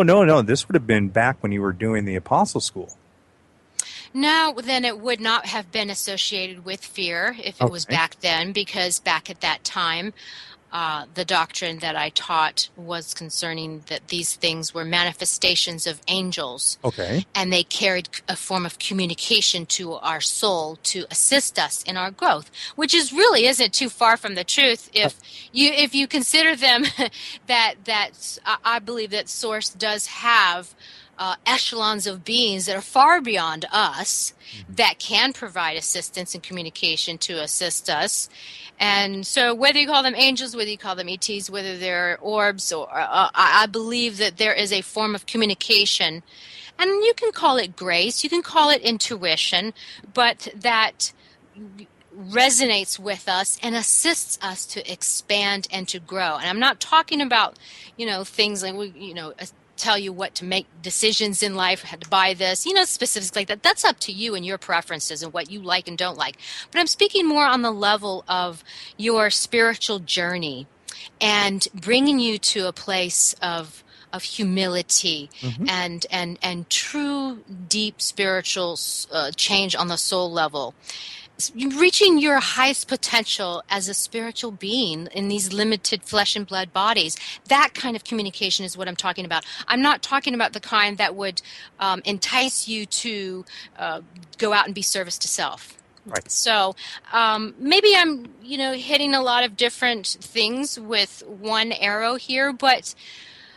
no. This would have been back when you were doing the apostle school. No, then it would not have been associated with fear if it was Okay. back then, because back at that time, the doctrine that I taught was concerning that these things were manifestations of angels. Okay. And they carried a form of communication to our soul to assist us in our growth, which isn't too far from the truth if you consider them. I believe that Source does have echelons of beings that are far beyond us that can provide assistance and communication to assist us. And so whether you call them angels, whether you call them ETs, whether they're orbs, or I believe that there is a form of communication. And you can call it grace, you can call it intuition, but that resonates with us and assists us to expand and to grow. And I'm not talking about, things like, tell you what to make decisions in life, how to buy this, specifics like that. That's up to you and your preferences and what you like and don't like. But I'm speaking more on the level of your spiritual journey and bringing you to a place of humility and true deep spiritual change on the soul level. Reaching your highest potential as a spiritual being in these limited flesh and blood bodies. That kind of communication is what I'm talking about. I'm not talking about the kind that would entice you to go out and be service to self. Right. So maybe I'm, hitting a lot of different things with one arrow here, but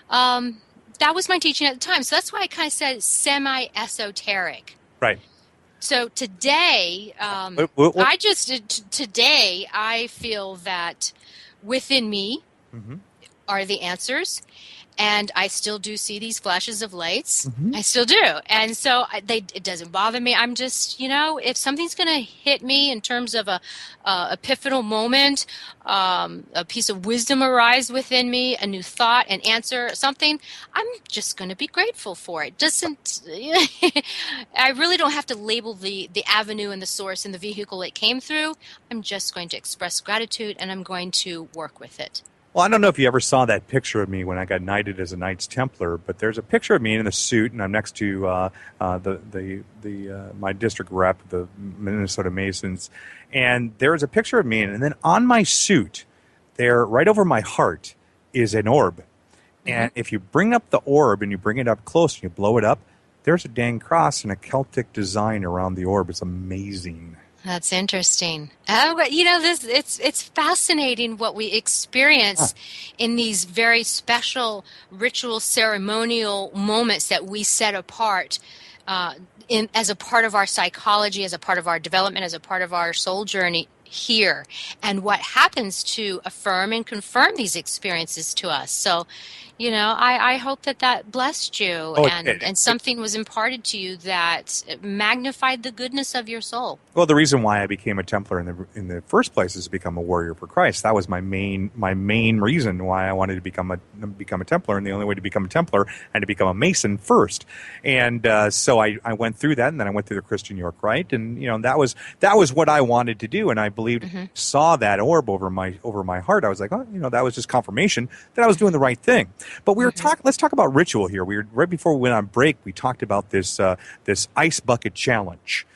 that was my teaching at the time. So that's why I kind of said semi-esoteric. Right. So today, today I feel that within me are the answers, and I still do see these flashes of lights. I still do, and so it doesn't bother me. I'm just, if something's going to hit me in terms of a epiphanal moment, a piece of wisdom arise within me, a new thought, an answer, something, I'm just going to be grateful for it. I really don't have to label the avenue and the source and the vehicle it came through. I'm just going to express gratitude, and I'm going to work with it. Well, I don't know if you ever saw that picture of me when I got knighted as a Knights Templar, but there's a picture of me in a suit, and I'm next to my district rep, the Minnesota Masons, and there's a picture of me, and then on my suit, there, right over my heart, is an orb. And if you bring up the orb and you bring it up close and you blow it up, there's a dang cross and a Celtic design around the orb. It's amazing. That's interesting. It's fascinating what we experience in these very special ritual ceremonial moments that we set apart as a part of our psychology, as a part of our development, as a part of our soul journey here, and what happens to affirm and confirm these experiences to us. So, I hope that blessed you, and something was imparted to you that magnified the goodness of your soul. Well, the reason why I became a Templar in the first place is to become a warrior for Christ. That was my main reason why I wanted to become a Templar, and the only way to become a Templar and to become a Mason first. And so I went through that, and then I went through the Christian York Rite, and that was what I wanted to do, and I believed, saw that orb over my heart. I was like, that was just confirmation that I was doing the right thing. But let's talk about ritual here. Right before we went on break, we talked about this ice bucket challenge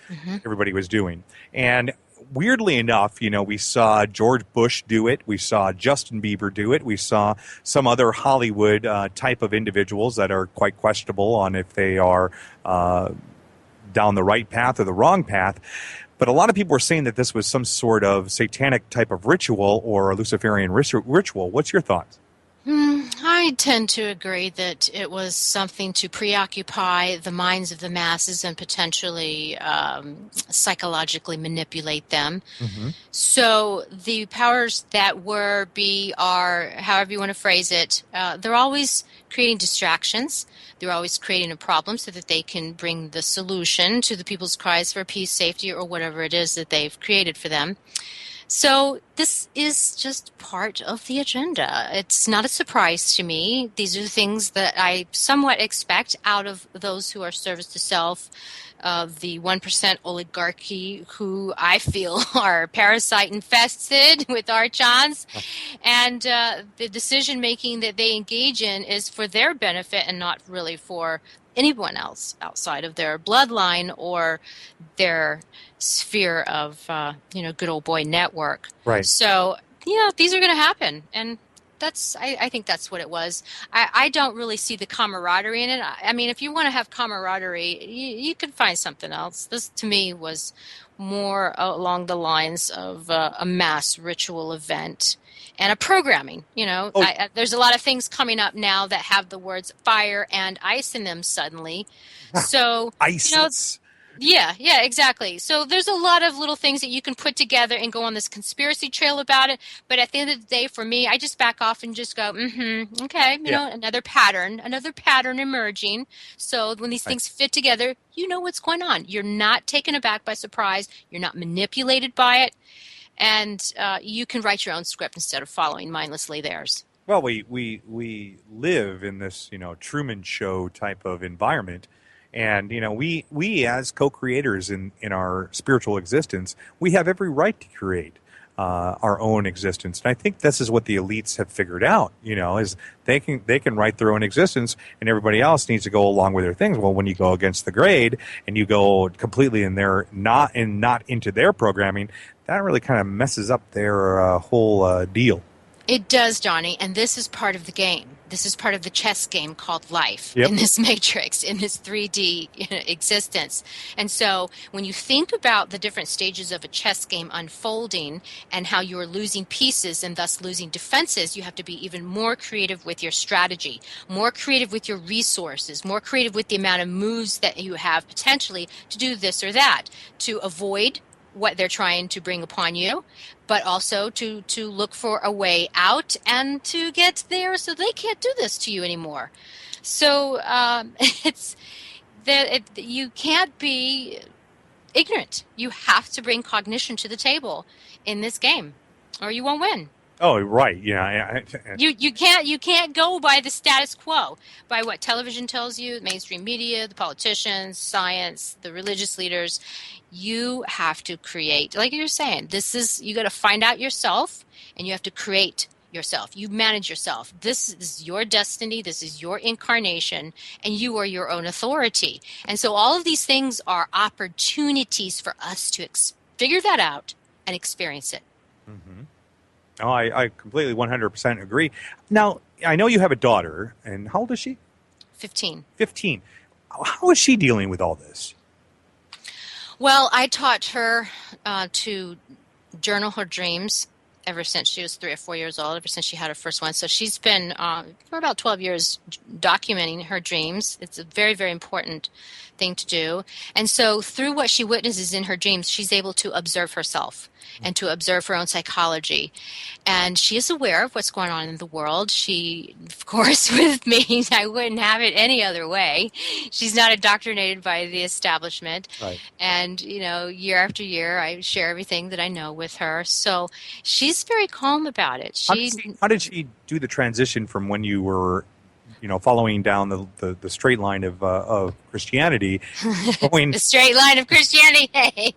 everybody was doing. And weirdly enough, we saw George Bush do it. We saw Justin Bieber do it. We saw some other Hollywood type of individuals that are quite questionable on if they are down the right path or the wrong path. But a lot of people were saying that this was some sort of satanic type of ritual or a Luciferian ritual. What's your thoughts? I tend to agree that it was something to preoccupy the minds of the masses and potentially psychologically manipulate them. So the powers that were, be, are, however you want to phrase it, they're always creating distractions. They're always creating a problem so that they can bring the solution to the people's cries for peace, safety, or whatever it is that they've created for them. So this is just part of the agenda. It's not a surprise to me. These are the things that I somewhat expect out of those who are service to self, the 1% oligarchy who I feel are parasite infested with archons. And the decision making that they engage in is for their benefit and not really for anyone else outside of their bloodline or their sphere of good old boy network. Right. So these are going to happen, and I think that's what it was. I don't really see the camaraderie in it. I mean, if you want to have camaraderie, you could find something else. This to me was more along the lines of a mass ritual event and a programming. There's a lot of things coming up now that have the words fire and ice in them suddenly. So ISIS. Yeah, exactly. So there's a lot of little things that you can put together and go on this conspiracy trail about it. But at the end of the day, for me, I just back off and just go, okay, another pattern emerging. So when these things fit together, you know what's going on. You're not taken aback by surprise. You're not manipulated by it. And you can write your own script instead of following mindlessly theirs. Well, we live in this, Truman Show type of environment. And, we as co-creators in our spiritual existence, we have every right to create our own existence. And I think this is what the elites have figured out, is they can write their own existence and everybody else needs to go along with their things. Well, when you go against the grade and you go completely in their not into their programming, that really kind of messes up their whole deal. It does, Donny, and this is part of the game. This is part of the chess game called life in this matrix, in this 3D existence. And so when you think about the different stages of a chess game unfolding and how you're losing pieces and thus losing defenses, you have to be even more creative with your strategy, more creative with your resources, more creative with the amount of moves that you have potentially to do this or that, to avoid what they're trying to bring upon you, but also to look for a way out and to get there so they can't do this to you anymore. So it's that you can't be ignorant. You have to bring cognition to the table in this game, or you won't win. Oh, right. Yeah. You can't go by the status quo, by what television tells you, mainstream media, the politicians, science, the religious leaders. You have to create, like you're saying, you got to find out yourself and you have to create yourself. You manage yourself. This is your destiny. This is your incarnation, and you are your own authority. And so all of these things are opportunities for us to figure that out and experience it. Mm-hmm. Oh, I completely 100% agree. Now, I know you have a daughter, and how old is she? 15. 15. How is she dealing with all this? Well, I taught her to journal her dreams ever since she was 3 or 4 years old, ever since she had her first one. So she's been, for about 12 years, documenting her dreams. It's a very, very important thing to do. And so through what she witnesses in her dreams, she's able to observe herself and to observe her own psychology. And she is aware of what's going on in the world. She, of course, with me, I wouldn't have it any other way. She's not indoctrinated by the establishment. Right. And, year after year, I share everything that I know with her. So she's very calm about it. How did she do the transition from when you were following down the straight line of Christianity? The straight line of Christianity, hey.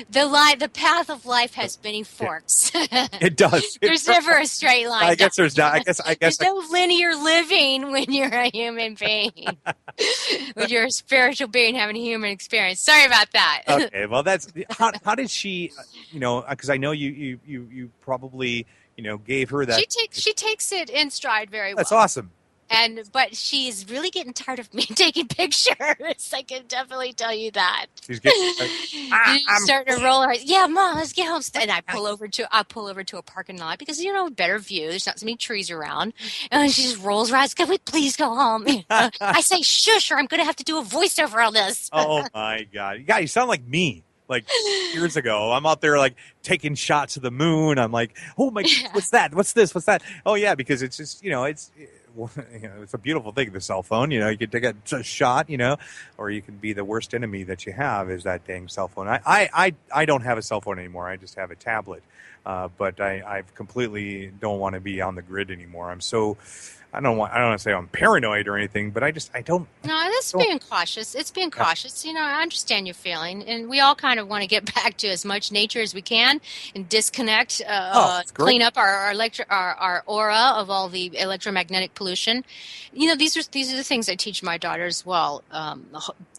The path of life has many forks. It does. There's never a straight line. I guess there's not. I guess there's no linear living when you're a human being. When you're a spiritual being having a human experience. Sorry about that. Okay. Well, that's how did she? Because I know you probably gave her that. She takes it in stride very well. That's awesome. But she's really getting tired of me taking pictures. I can definitely tell you that. She's getting starting to roll her eyes. Yeah, Mom, let's get home. And I pull over to a parking lot because better view. There's not so many trees around. And she just rolls her eyes. Can we please go home? I say, shush, or I'm going to have to do a voiceover on this. Oh my God, you sound like me. Like years ago, I'm out there like taking shots of the moon. I'm like, oh my, what's that? What's this? What's that? Oh yeah, because it's just it's a beautiful thing, the cell phone. You can take a shot, or you can be the worst enemy that you have is that dang cell phone. I don't have a cell phone anymore. I just have a tablet. But I completely don't want to be on the grid anymore. I don't want to say I'm paranoid or anything, but I don't. No, that's being cautious. It's being cautious. I understand your feeling, and we all kind of want to get back to as much nature as we can and disconnect, clean up our aura of all the electromagnetic pollution. These are the things I teach my daughter as well.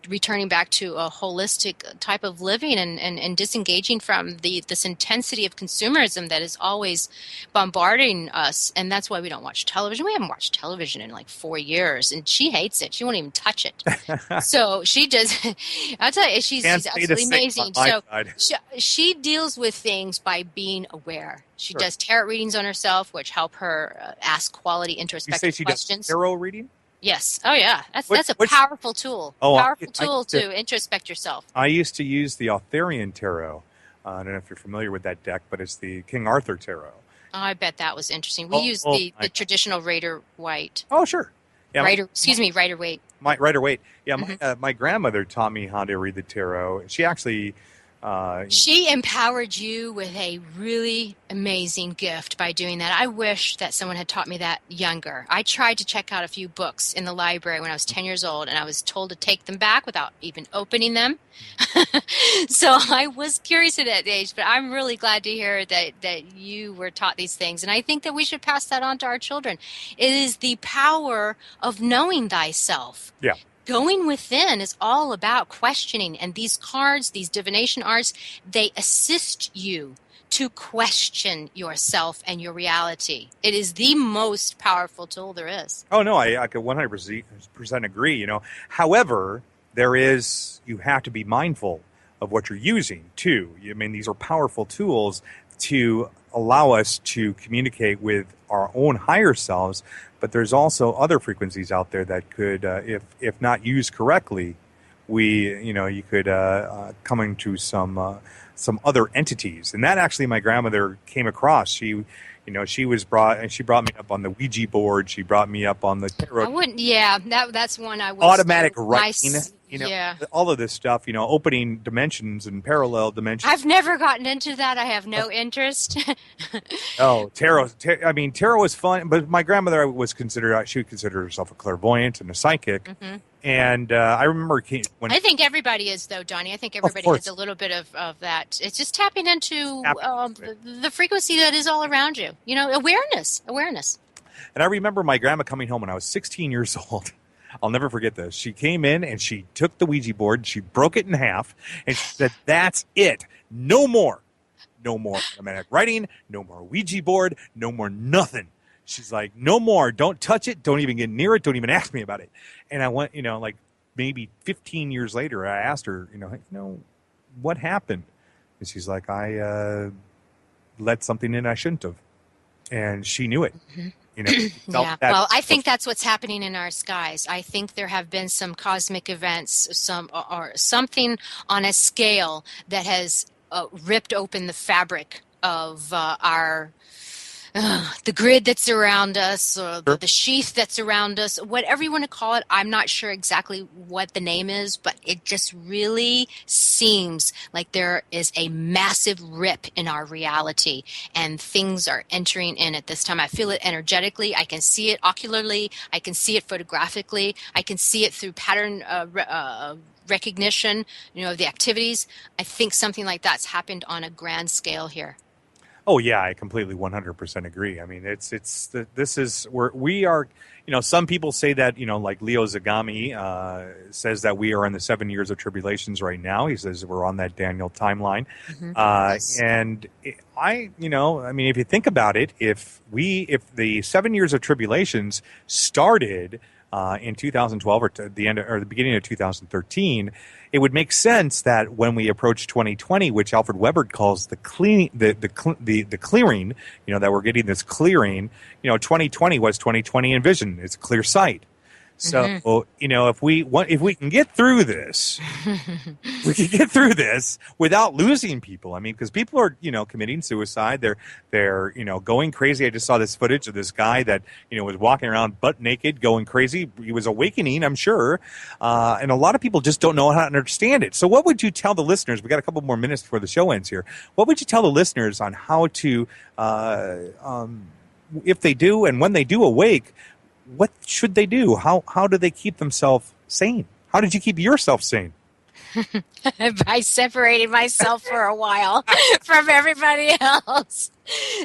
Returning back to a holistic type of living and disengaging from this intensity of consumerism that is always bombarding us. And that's why we don't watch television. We haven't watched television in like 4 years, and she hates it. She won't even touch it. So she does. I'll tell you, she's absolutely amazing. So she deals with things by being aware. She does tarot readings on herself, which help her ask quality introspective questions. You say she does tarot reading? Yes. Oh, yeah. That's a powerful tool. Powerful tool to introspect yourself. I used to use the Arthurian tarot. I don't know if you're familiar with that deck, but it's the King Arthur tarot. Oh, I bet that was interesting. We use the traditional Rider-Waite. Oh, sure. Yeah, Rider-Waite. Rider-Waite. Yeah, my grandmother taught me how to read the tarot. She actually... she empowered you with a really amazing gift by doing that. I wish that someone had taught me that younger. I tried to check out a few books in the library when I was 10 years old, and I was told to take them back without even opening them. So I was curious at that age, but I'm really glad to hear that you were taught these things. And I think that we should pass that on to our children. It is the power of knowing thyself. Yeah. Going within is all about questioning, and these cards, these divination arts, they assist you to question yourself and your reality. It is the most powerful tool there is. Oh, no, I could 100% agree, However, you have to be mindful of what you're using, too. I mean, these are powerful tools to allow us to communicate with our own higher selves, but there's also other frequencies out there that could, if not used correctly, you could come into some other entities. And that actually my grandmother came across. She brought me up on the Ouija board. She brought me up on the tarot. That's one I would. Automatic writing. All of this stuff, opening dimensions and parallel dimensions. I've never gotten into that. I have no interest. Tarot. Tarot was fun, but my grandmother she would consider herself a clairvoyant and a psychic. Mm-hmm. And I remember I think everybody is, though, Donnie. I think everybody has a little bit of that. It's just tapping into the frequency that is all around you. Awareness. And I remember my grandma coming home when I was 16 years old. I'll never forget this. She came in and she took the Ouija board and she broke it in half and she said, "That's it. No more. No more automatic writing. No more Ouija board. No more nothing." She's like, "No more. Don't touch it. Don't even get near it. Don't even ask me about it." And I went, like maybe 15 years later, I asked her, what happened? And she's like, "I let something in I shouldn't have." And she knew it. Mm-hmm. Well, I think that's what's happening in our skies. I think there have been some cosmic events, or something on a scale that has ripped open the fabric of the grid that's around us, or the sheath that's around us, whatever you want to call it. I'm not sure exactly what the name is, but it just really seems like there is a massive rip in our reality, and things are entering in at this time. I feel it energetically. I can see it ocularly. I can see it photographically. I can see it through pattern recognition, of the activities. I think something like that's happened on a grand scale here. Oh yeah, I completely 100% agree. I mean, this is where we are. Some people say that like Leo Zagami says that we are in the 7 years of tribulations right now. He says we're on that Daniel timeline, and if you think about it, if the 7 years of tribulations started in 2012 or to the beginning of 2013, it would make sense that when we approach 2020, which Alfred Weber calls the clearing, that we're getting this clearing. 2020 was 2020 in vision. It's a clear sight. Mhm. So, if we can get through this, we can get through this without losing people. I mean, because people are, committing suicide. They're, going crazy. I just saw this footage of this guy that, was walking around butt naked, going crazy. He was awakening, I'm sure. And a lot of people just don't know how to understand it. So what would you tell the listeners? We got a couple more minutes before the show ends here. What would you tell the listeners on how to, if they do, and when they do awake, what should they do? How do they keep themselves sane? How did you keep yourself sane? By separating myself for a while from everybody else.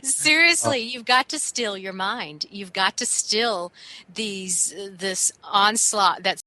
Seriously, you've got to still your mind. You've got to still this onslaught that's